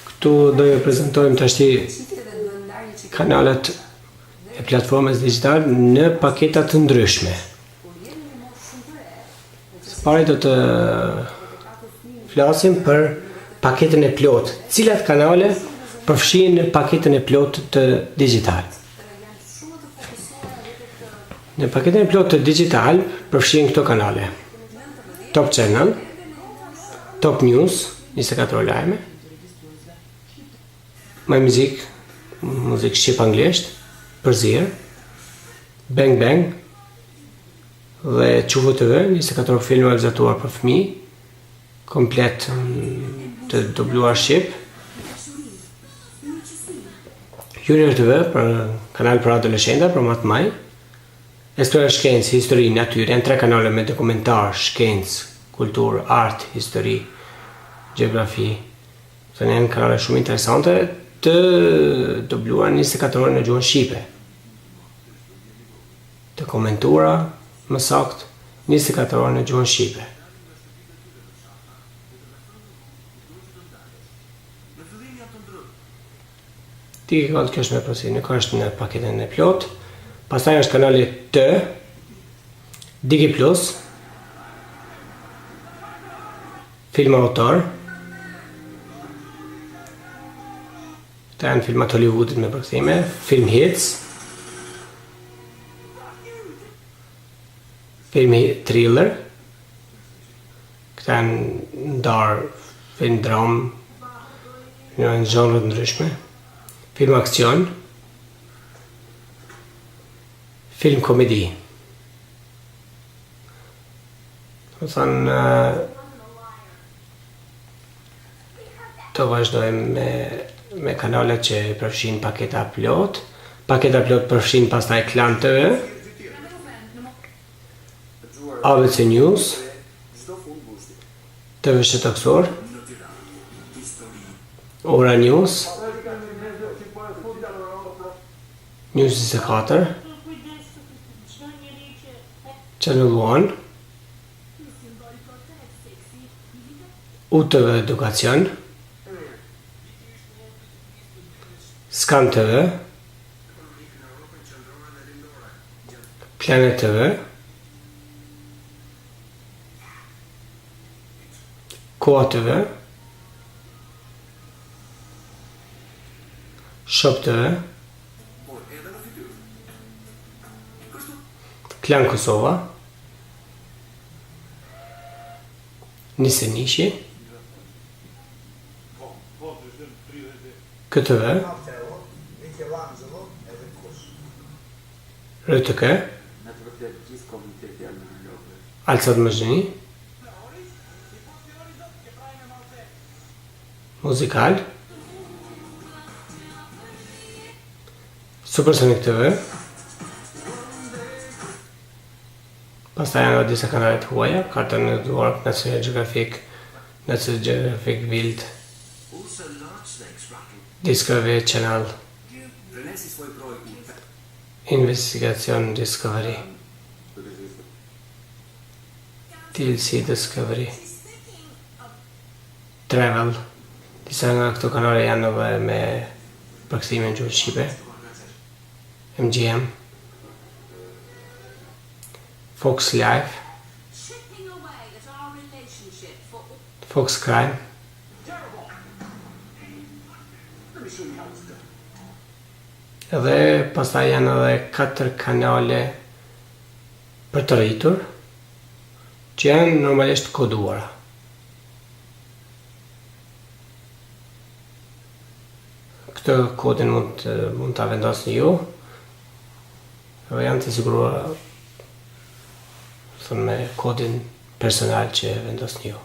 Këtu do ju prezantojmë tashti kanalet e platformës digital në paketa të ndryshme. Së pari do të flasim për paketën e plot. Cilat kanale përfshihen në paketën e plot të digital? Në paketën e plot të digital përfshihen këto kanale: Top Channel, Top News, 24 lajme, My Music, muzikë shqip-anglisht, përzierë, Bang Bang dhe Çuvo TV, 24 filma realizuar për fëmijë, komplet të dubluar shqip, Junior TV, për kanal për adoleshenta, për më të maj, Esplora shkencë, histori, natyrë, janë 3 kanale me dokumentar, shkencë, kulturë, art, histori, gjeografi. Të janë kanale shumë interesante të dubluar 24 orë në gjuhën shqipe. Të komentuara, më saktë, 24 orë në gjuhën shqipe. Ti ka të kesh me përsi, nuk është në paketën e plot. Pastaj është kanali T, Digi Plus, film autor. Këta janë filmat Hollywoodit me përkthime, film hits, film thriller. Këta janë ndarë film dram, në genre të ndryshme, film aksion, film komedi. Do thënë, të vazhdojmë me kanalet që përfshin paketa plot. Paketa plot përfshin pastaj Klan TV, ABC News, TV Shqetësor, Ora News, News 24, Channel 1, UTV Edukacion, Scan TV, Planet TV, Koa TV, Shop TV, Klan Kosova, Nise Nishi, KTV, RTK, Alsat Mëzhini, Muzikal, Supersonic TV. Pastaj janë disa kanale të huaja, Cartoon Network, National Geographic, National Geographic Wild, Discovery Channel, Investigation Discovery, TLC Discovery, Travel. Disa nga këto kanale janë edhe me përkthime në gjuhën shqipe, MGM, Fox Life, Fox Crime, edhe pastaj janë edhe 4 kanale për të rritur, që janë normalisht koduara. Këtë kodin mund ta vendosni ju, dhe janë të siguruar me kodin personal që vendosni ju.